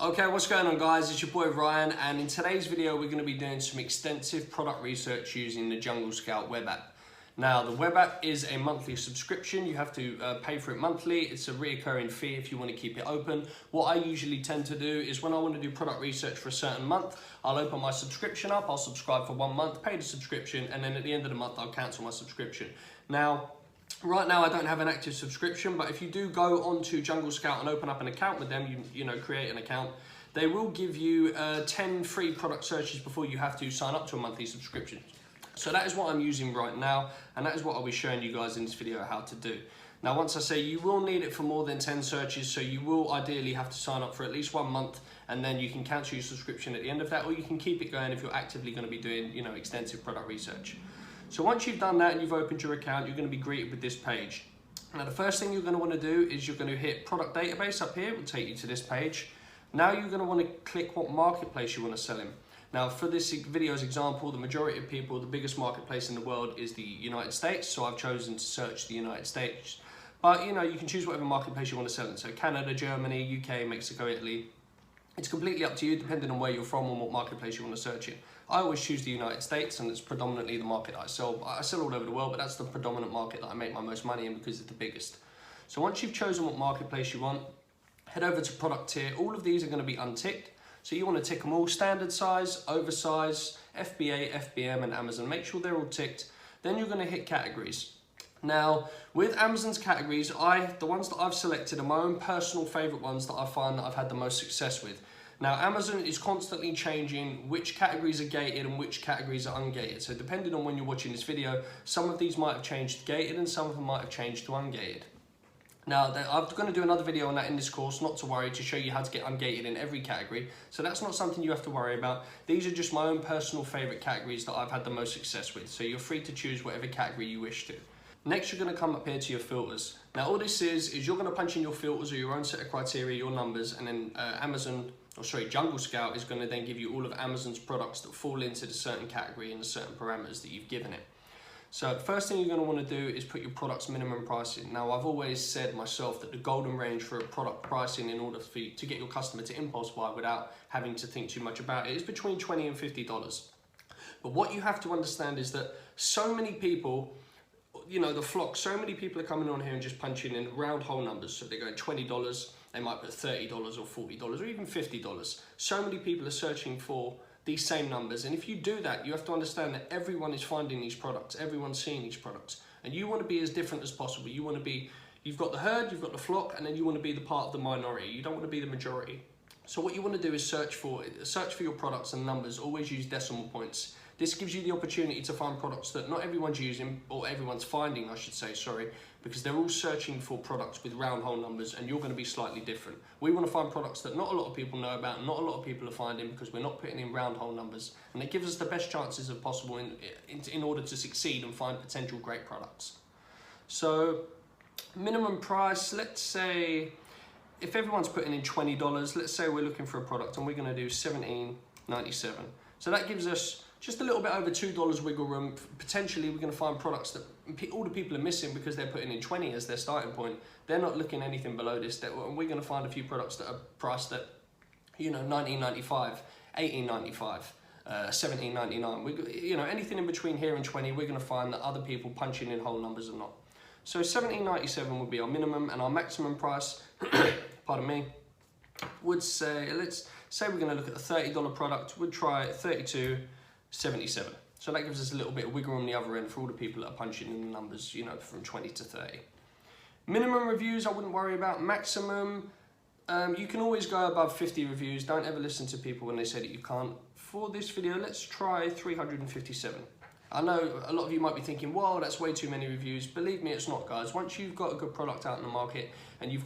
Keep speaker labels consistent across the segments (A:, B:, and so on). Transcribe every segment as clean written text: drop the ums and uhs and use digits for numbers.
A: Okay, what's going on guys? It's your boy Ryan, and in today's video we're going to be doing some extensive product research using the Jungle Scout web app. Now the web app is a monthly subscription. You have to pay for it monthly. It's a reoccurring fee if you want to keep it open. What I usually tend to do is when I want to do product research for a certain month, I'll open my subscription up, I'll subscribe for 1 month, pay the subscription, and then at the end of the month I'll cancel my subscription. Now, right now I don't have an active subscription, but if you do go onto Jungle Scout and open up an account with them, you create an account, they will give you 10 free product searches before you have to sign up to a monthly subscription. So that is what I'm using right now, and that is what I'll be showing you guys in this video how to do. Now once I say you will need it for more than 10 searches, so you will ideally have to sign up for at least 1 month, and then you can cancel your subscription at the end of that, or you can keep it going if you're actively going to be doing extensive product research. So once you've done that and you've opened your account, you're going to be greeted with this page. Now the first thing you're going to want to do is you're going to hit product database up here. It will take you to this page. Now you're going to want to click what marketplace you want to sell in. Now for this video's example, the majority of people, the biggest marketplace in the world is the United States, so I've chosen to search the United States. But you can choose whatever marketplace you want to sell in. So Canada, Germany, UK, Mexico, Italy. It's completely up to you depending on where you're from and what marketplace you want to search in. I always choose the United States, and it's predominantly the market I sell. I sell all over the world, but that's the predominant market that I make my most money in because it's the biggest. So once you've chosen what marketplace you want, head over to product tier. All of these are going to be unticked. So you want to tick them all: standard size, oversize, FBA, FBM, and Amazon. Make sure they're all ticked. Then you're going to hit categories. Now, with Amazon's categories, the ones that I've selected are my own personal favorite ones that I find that I've had the most success with. Now, Amazon is constantly changing which categories are gated and which categories are ungated. So depending on when you're watching this video, some of these might have changed to gated and some of them might have changed to ungated. Now, I'm going to do another video on that in this course, not to worry, to show you how to get ungated in every category. So that's not something you have to worry about. These are just my own personal favorite categories that I've had the most success with. So you're free to choose whatever category you wish to. Next, you're going to come up here to your filters. Now, all this is you're going to punch in your filters or your own set of criteria, your numbers, and then Jungle Scout is going to then give you all of Amazon's products that fall into the certain category and the certain parameters that you've given it. So the first thing you're going to want to do is put your product's minimum pricing. Now, I've always said myself that the golden range for a product pricing in order for you to get your customer to impulse buy without having to think too much about it is between $20 and $50. But what you have to understand is that so many people, the flock, so many people are coming on here and just punching in round whole numbers. So they're going $20, they might put $30 or $40 or even $50. So many people are searching for these same numbers. And if you do that, you have to understand that everyone is finding these products, everyone's seeing these products. And you want to be as different as possible. You want to be, you've got the herd, you've got the flock, and then you want to be the part of the minority. You don't want to be the majority. So what you want to do is search for your products and numbers. Always use decimal points. This gives you the opportunity to find products that not everyone's using, or everyone's finding, I should say, sorry, because they're all searching for products with round whole numbers, and you're going to be slightly different. We want to find products that not a lot of people know about, and not a lot of people are finding, because we're not putting in round whole numbers, and it gives us the best chances of possible in order to succeed and find potential great products. So, minimum price, let's say, if everyone's putting in $20, let's say we're looking for a product, and we're going to do $17.97. So that gives us just a little bit over $2 wiggle room. Potentially we're going to find products that all the people are missing because they're putting in 20 as their starting point. They're not looking anything below this. And we're going to find a few products that are priced at $19.95, $18.95, $17.99. Anything in between here and 20, we're going to find that other people punching in whole numbers are not. So $17.97 would be our minimum, and our maximum price, pardon me, would say, let's say we're going to look at a $30 product, we'd try $32.77. So that gives us a little bit of wiggle room on the other end for all the people that are punching in the numbers, from 20 to 30. Minimum reviews, I wouldn't worry about. Maximum, you can always go above 50 reviews. Don't ever listen to people when they say that you can't. For this video, let's try 357. I know a lot of you might be thinking, well, that's way too many reviews. Believe me, it's not, guys. Once you've got a good product out in the market and you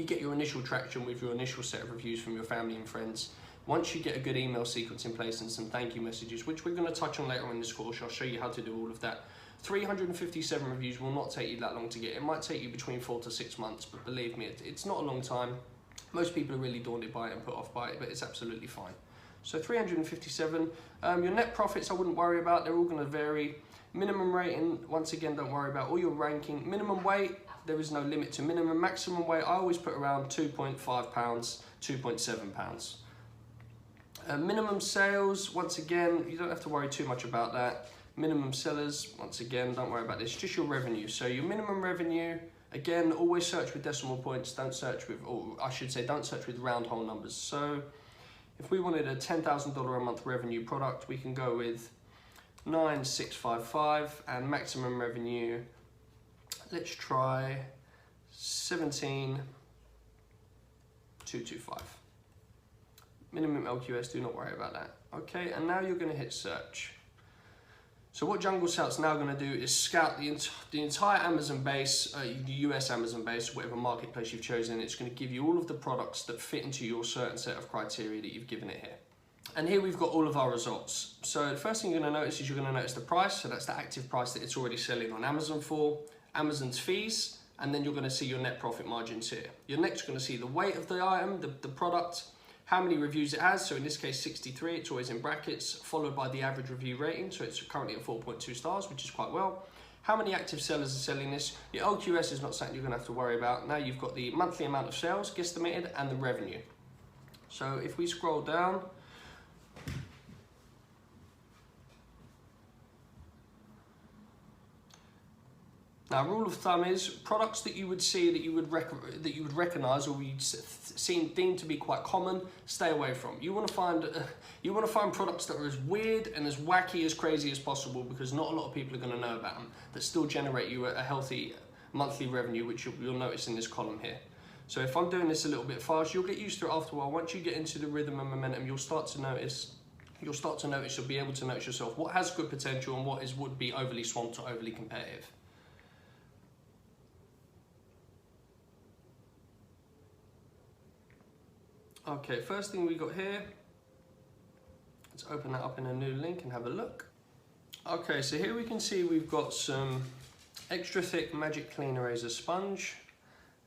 A: get your initial traction with your initial set of reviews from your family and friends. Once you get a good email sequence in place and some thank you messages, which we're going to touch on later in this course, I'll show you how to do all of that. 357 reviews will not take you that long to get. It might take you between 4 to 6 months, but believe me, it's not a long time. Most people are really daunted by it and put off by it, but it's absolutely fine. So 357. Your net profits I wouldn't worry about. They're all going to vary. Minimum rating, once again, don't worry about. All your ranking. Minimum weight, there is no limit to minimum. Maximum weight, I always put around 2.5 pounds, 2.7 pounds. Minimum sales, once again, you don't have to worry too much about that. Minimum sellers, once again, don't worry about this, just your revenue. So your minimum revenue, again, always search with decimal points, don't search with, or I should say, don't search with round whole numbers. So if we wanted a $10,000 a month revenue product, we can go with 9,655, and maximum revenue, let's try 17,225. Minimum LQS, do not worry about that. Okay, and now you're going to hit search. So what Jungle Scout's now going to do is scout the entire Amazon base, the US Amazon base, whatever marketplace you've chosen. It's going to give you all of the products that fit into your certain set of criteria that you've given it here. And here we've got all of our results. So the first thing you're going to notice is you're going to notice the price. So that's the active price that it's already selling on Amazon for, Amazon's fees, and then you're going to see your net profit margins here. You're next going to see the weight of the item, the product, how many reviews it has. So in this case 63, it's always in brackets, followed by the average review rating. So it's currently at 4.2 stars, which is quite well. How many active sellers are selling this? Your LQS is not something you're going to have to worry about. Now you've got the monthly amount of sales guesstimated and the revenue. So if we scroll down, now, rule of thumb is products that you would see that you would recognise or you'd seen deemed to be quite common, stay away from. You want to find products that are as weird and as wacky, as crazy as possible, because not a lot of people are going to know about them, that still generate you a healthy monthly revenue, which you'll notice in this column here. So if I'm doing this a little bit fast, you'll get used to it after a while. Once you get into the rhythm and momentum, you'll be able to notice yourself what has good potential and what would be overly swamped or overly competitive. Okay, first thing we got here, let's open that up in a new link and have a look. Okay, so here we can see we've got some extra thick Magic Clean Eraser sponge,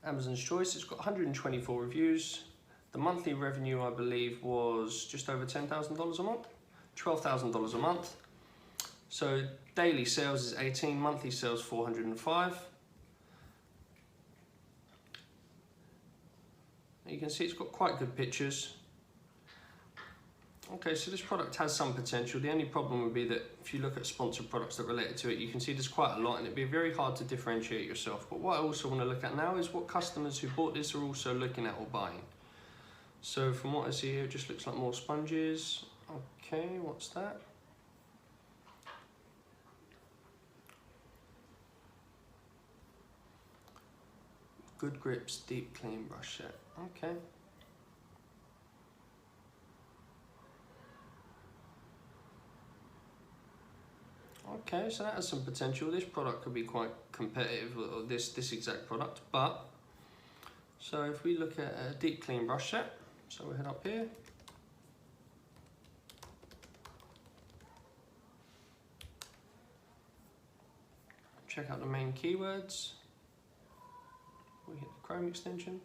A: Amazon's choice. It's got 124 reviews. The monthly revenue, I believe, was just over $10,000 a month, $12,000 a month. So daily sales is 18, monthly sales 405. You can see it's got quite good pictures. Okay, so this product has some potential. The only problem would be that if you look at sponsored products that related to it, you can see there's quite a lot and it'd be very hard to differentiate yourself. But what I also want to look at now is what customers who bought this are also looking at or buying. So from what I see here, it just looks like more sponges. Okay, what's that? Good Grips Deep Clean Brush Set. Okay. Okay, so that has some potential. This product could be quite competitive, or this exact product, but so if we look at a deep clean brush set, so we'll head up here. Check out the main keywords. We hit the Chrome extension.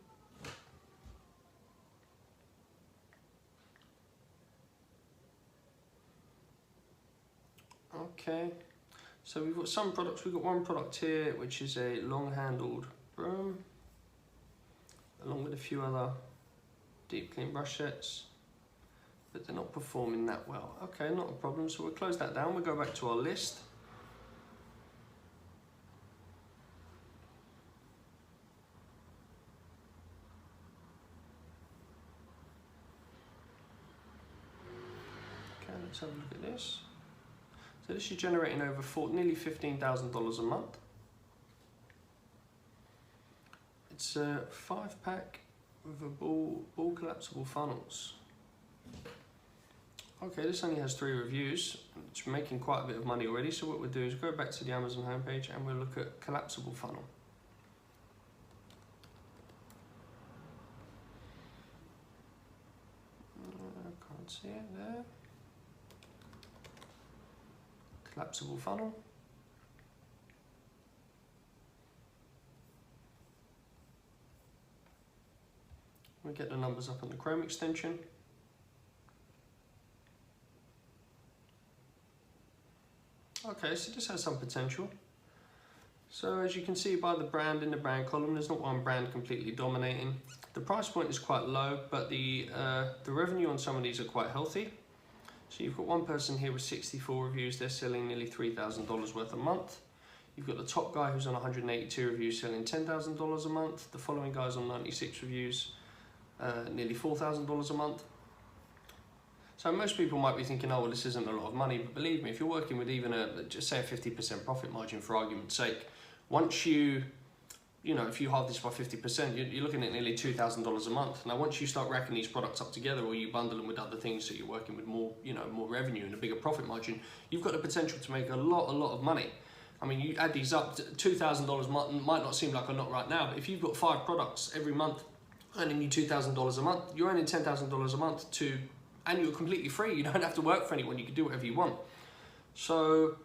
A: Okay, so we've got some products. We've got one product here, which is a long-handled broom, along with a few other deep clean brush sets, but they're not performing that well. Okay, not a problem. So we'll close that down. We'll go back to our list. Okay, let's have a look at this. So this is generating over nearly $15,000 a month. It's a 5-pack with a ball collapsible funnels. Okay, this only has 3 reviews. It's making quite a bit of money already. So what we'll do is go back to the Amazon homepage and we'll look at collapsible funnel. I can't see it there. Collapsible funnel. We get the numbers up on the Chrome extension. Okay, so this has some potential. So as you can see by the brand in the brand column, there's not one brand completely dominating. The price point is quite low, but the revenue on some of these are quite healthy. So you've got one person here with 64 reviews, they're selling nearly $3,000 worth a month. You've got the top guy who's on 182 reviews selling $10,000 a month. The following guy's on 96 reviews, nearly $4,000 a month. So most people might be thinking, oh, well, this isn't a lot of money, but believe me, if you're working with even just say a 50% profit margin for argument's sake, once if you halve this by 50%, you're looking at nearly $2,000 a month. Now, once you start racking these products up together, or you bundle them with other things, so you're working with more revenue and a bigger profit margin, you've got the potential to make a lot of money. I mean, you add these up, $2,000 might not seem like a lot right now, but if you've got 5 products every month earning you $2,000 a month, you're earning $10,000 a month and you're completely free. You don't have to work for anyone. You can do whatever you want. So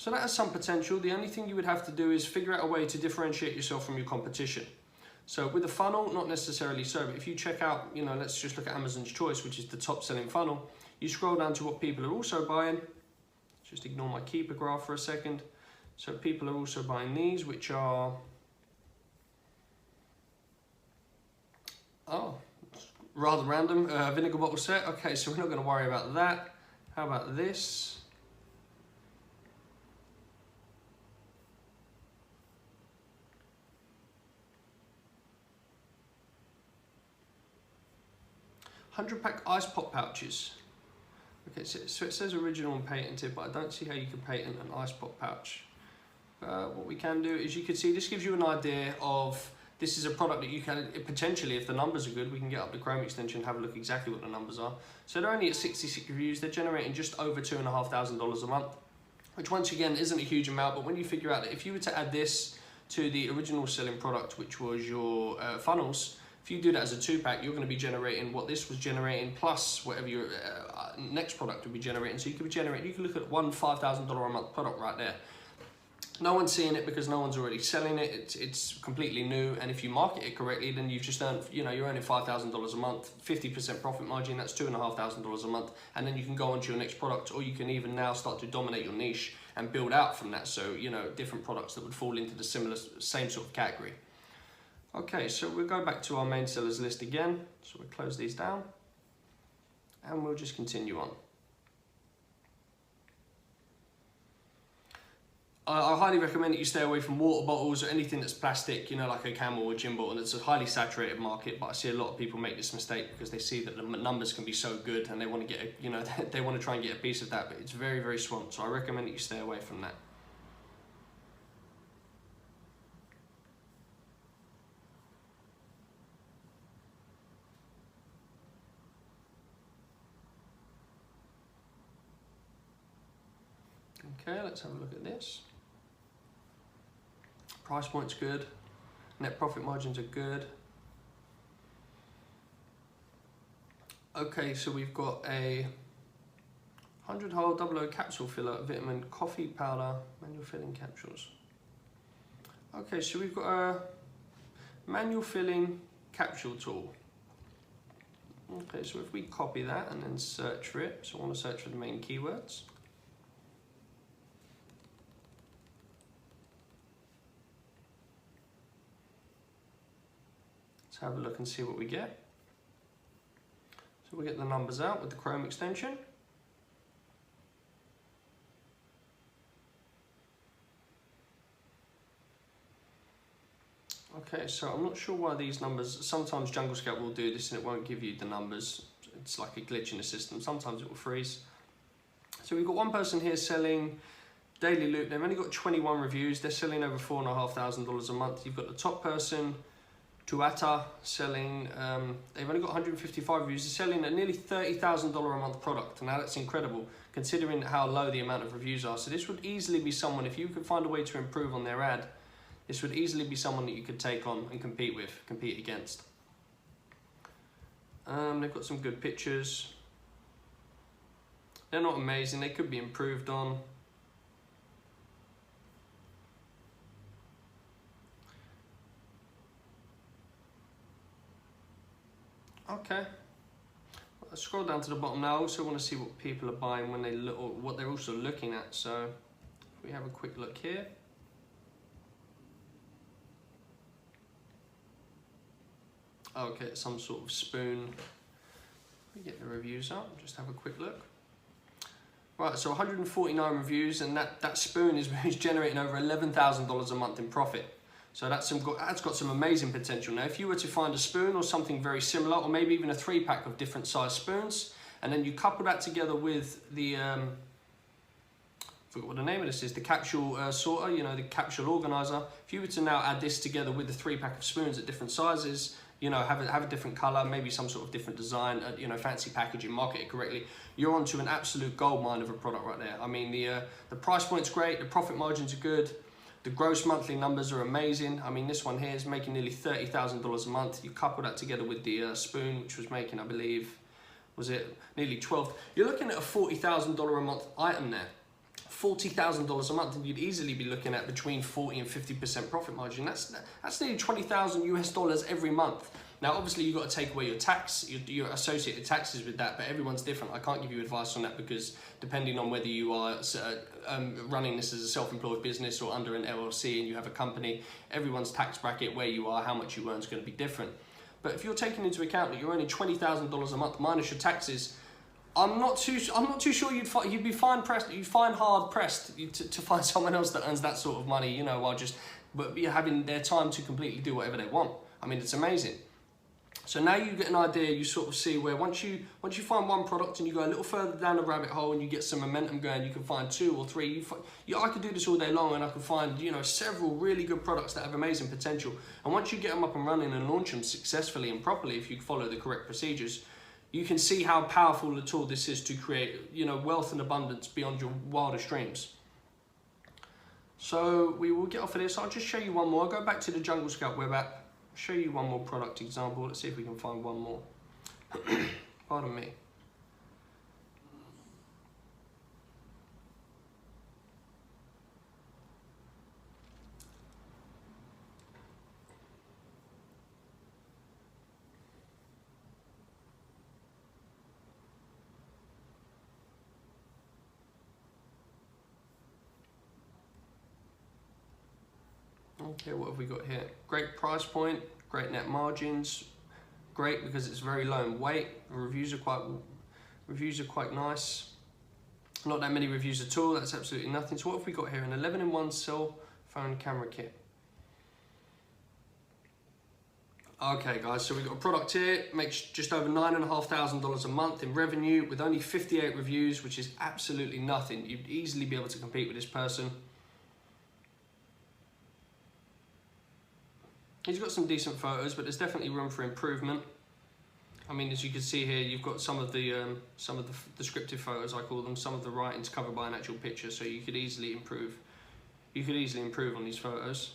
A: that has some potential. The only thing you would have to do is figure out a way to differentiate yourself from your competition. So with a funnel, not necessarily so, but if you check out, let's just look at Amazon's Choice, which is the top selling funnel. You scroll down to what people are also buying. Just ignore my keeper graph for a second. So people are also buying these, which are, rather random, vinegar bottle set. Okay, so we're not going to worry about that. How about this? $100-pack ice pop pouches. Okay, so it says original and patented, but I don't see how you can patent an ice pop pouch. What we can do is, you can see this gives you an idea of, this is a product that you can potentially, if the numbers are good, we can get up the Chrome extension and have a look exactly what the numbers are. So they're only at 66 reviews, they're generating just over $2,500 a month, which once again isn't a huge amount, but when you figure out that if you were to add this to the original selling product, which was your funnels, if you do that as a 2-pack, you're going to be generating what this was generating plus whatever your next product would be generating. So you could look at one $5,000 a month product right there. No one's seeing it because no one's already selling it. It's completely new, and if you market it correctly, then you've just earned, you're earning $5,000 a month, 50% profit margin. That's $2,500 a month, and then you can go on to your next product, or you can even now start to dominate your niche and build out from that. So different products that would fall into the same sort of category. Okay, so we'll go back to our main sellers list again. So we'll close these down, and we'll just continue on. I highly recommend that you stay away from water bottles or anything that's plastic, like a Camel or gin bottle. It's a highly saturated market, but I see a lot of people make this mistake because they see that the numbers can be so good and they want to get they want to try and get a piece of that, but it's very, very swamped. So I recommend that you stay away from that. Okay, let's have a look at this. Price point's good, net profit margins are good. Okay, so we've got a 100-hole 00 capsule filler vitamin coffee powder manual filling capsules. Okay, so we've got a manual filling capsule tool. Okay, so if we copy that and then search for it, so I want to search for the main keywords. Have a look and see what we get. So we get the numbers out with the Chrome extension. Okay, so I'm not sure why these numbers, sometimes Jungle Scout will do this and it won't give you the numbers. It's like a glitch in the system. Sometimes it will freeze. So we've got one person here selling Daily Loop. They've only got 21 reviews. They're selling over $4,500 a month. You've got the top person, Tuata, selling, they've only got 155 reviews. They're selling a nearly $30,000 a month product. Now that's incredible considering how low the amount of reviews are. So this would easily be someone, if you could find a way to improve on their ad, this would easily be someone that you could take on and compete against. They've got some good pictures. They're not amazing, they could be improved on. Okay, let's scroll down to the bottom now. I also want to see what people are buying when they look, or what they're also looking at. So if we have a quick look here, Okay, some sort of spoon. Let me get the reviews up, just have a quick look. Right, so 149 reviews, and that spoon is generating over $11,000 a month in profit. So that's got some amazing potential. Now, if you were to find a spoon or something very similar, or maybe even a 3-pack of different size spoons, and then you couple that together with the, I forgot what the name of this is, the capsule sorter, you know, the capsule organizer. If you were to now add this together with the 3-pack of spoons at different sizes, you know, have a different color, maybe some sort of different design, you know, fancy packaging, market it correctly, you're onto an absolute goldmine of a product right there. I mean, the price point's great, the profit margins are good, the gross monthly numbers are amazing. I mean, this one here is making nearly $30,000 a month. You couple that together with the spoon, which was making, I believe, was it nearly 12? You're looking at a $40,000 a month item there. $40,000 a month, and you'd easily be looking at between 40 and 50% profit margin. That's nearly $20,000 every month. Now, obviously, you've got to take away your tax, your associated taxes with that, but everyone's different. I can't give you advice on that because depending on whether you are running this as a self-employed business or under an LLC and you have a company, everyone's tax bracket, where you are, how much you earn is going to be different. But if you're taking into account that you're earning $20,000 a month minus your taxes, I'm not too sure you'd be hard pressed to find someone else that earns that sort of money, you know, while but you're having their time to completely do whatever they want. I mean, it's amazing. So now you get an idea, you sort of see where once you find one product and you go a little further down the rabbit hole and you get some momentum going, you can find 2 or 3. I could do this all day long, and I could find, you know, several really good products that have amazing potential. And once you get them up and running and launch them successfully and properly, if you follow the correct procedures, you can see how powerful a tool this is to create, you know, wealth and abundance beyond your wildest dreams. So we will get off of this. I'll just show you one more. I'll go back to the Jungle Scout web app, show you one more product example. Let's see if we can find one more. Pardon me. Okay, what have we got here? Great price point, great net margins, great because it's very low in weight. Reviews are quite nice. Not that many reviews at all. That's absolutely nothing. So what have we got here? An 11-in-1 cell phone camera kit. Okay, guys. So we've got a product here. Makes just over $9,500 a month in revenue with only 58 reviews, which is absolutely nothing. You'd easily be able to compete with this person. He's got some decent photos, but there's definitely room for improvement. I mean, as you can see here, you've got some of the descriptive photos, I call them. Some of the writing's covered by an actual picture, so you could easily improve. You could easily improve on these photos.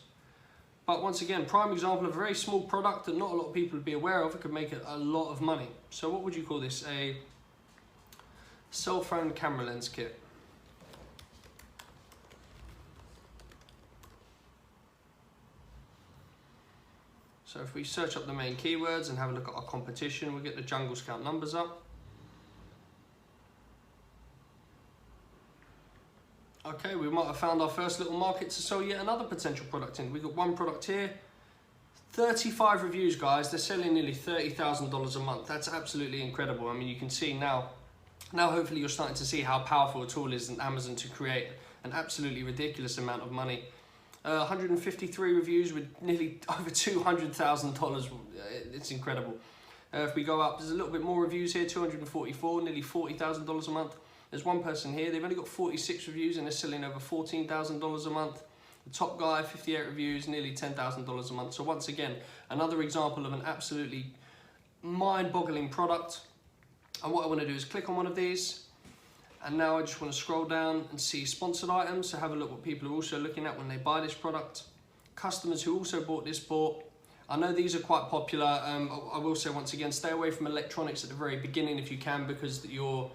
A: But once again, prime example of a very small product that not a lot of people would be aware of. It could make a lot of money. So what would you call this? A cell phone camera lens kit. So if we search up the main keywords and have a look at our competition, we'll get the Jungle Scout numbers up. Okay, we might have found our first little market to sell yet another potential product in. We've got one product here, 35 reviews, guys. They're selling nearly $30,000 a month. That's absolutely incredible. I mean, you can see now hopefully you're starting to see how powerful a tool is in Amazon to create an absolutely ridiculous amount of money. 153 reviews with nearly over $200,000. It's incredible. If we go up, there's a little bit more reviews here, 244, nearly $40,000 a month. There's one person here, they've only got 46 reviews and they're selling over $14,000 a month. The top guy, 58 reviews, nearly $10,000 a month. So once again, another example of an absolutely mind-boggling product. And what I want to do is click on one of these. And now I just want to scroll down and see sponsored items. So have a look what people are also looking at when they buy this product. Customers who also bought this bought. I know these are quite popular. I will say once again, stay away from electronics at the very beginning if you can, because your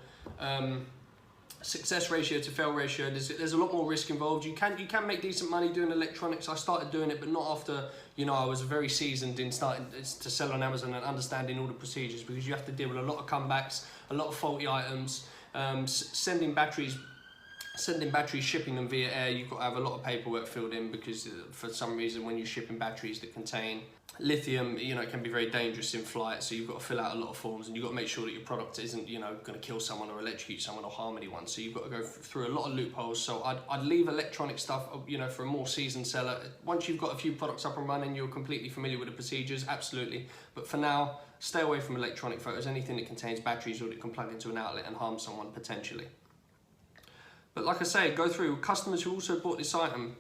A: success ratio to fail ratio, there's a lot more risk involved. You can make decent money doing electronics. I started doing it, but not after, you know, I was very seasoned in starting to sell on Amazon and understanding all the procedures, because you have to deal with a lot of comebacks, a lot of faulty items. Sending batteries sending batteries, shipping them via air, you've got to have a lot of paperwork filled in, because for some reason when you're shipping batteries that contain lithium, you know, it can be very dangerous in flight, so you've got to fill out a lot of forms, and you've got to make sure that your product isn't, you know, going to kill someone or electrocute someone or harm anyone. So you've got to go through a lot of loopholes. So I'd leave electronic stuff, you know, for a more seasoned seller. Once you've got a few products up and running, you're completely familiar with the procedures, absolutely. But for now, stay away from electronic photos, anything that contains batteries or that can plug into an outlet and harm someone potentially. But like I say, go through customers who also bought this item.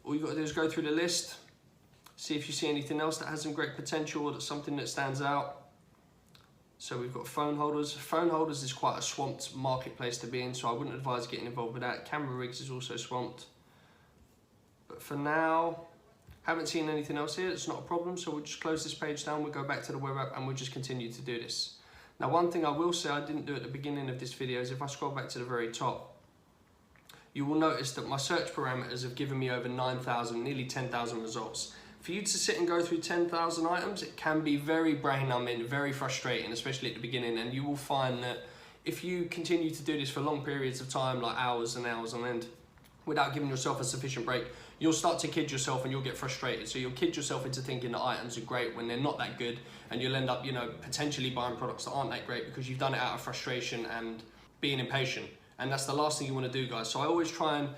A: All you've got to do is go through the list, see if you see anything else that has some great potential or that's something that stands out. So we've got phone holders. Phone holders is quite a swamped marketplace to be in, so I wouldn't advise getting involved with that. Camera rigs is also swamped. But for now, haven't seen anything else here. It's not a problem, so we'll just close this page down. We'll go back to the web app and we'll just continue to do this. Now, one thing I will say I didn't do at the beginning of this video is if I scroll back to the very top, you will notice that my search parameters have given me over 9,000, nearly 10,000 results. For you to sit and go through 10,000 items, it can be very brain numbing, very frustrating, especially at the beginning. And you will find that if you continue to do this for long periods of time, like hours and hours on end, without giving yourself a sufficient break, you'll start to kid yourself and you'll get frustrated. So you'll kid yourself into thinking that items are great when they're not that good, and you'll end up, you know, potentially buying products that aren't that great because you've done it out of frustration and being impatient. And that's the last thing you want to do, guys. So I always try and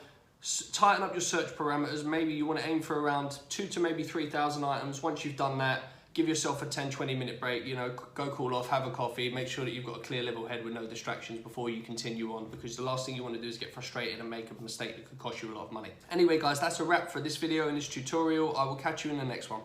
A: tighten up your search parameters. Maybe you want to aim for around 2,000 to maybe 3,000 items. Once you've done that, give yourself a 10-20 minute break, you know, go cool off, have a coffee, make sure that you've got a clear level head with no distractions before you continue on, because the last thing you want to do is get frustrated and make a mistake that could cost you a lot of money. Anyway, guys, that's a wrap for this video and this tutorial. I will catch you in the next one.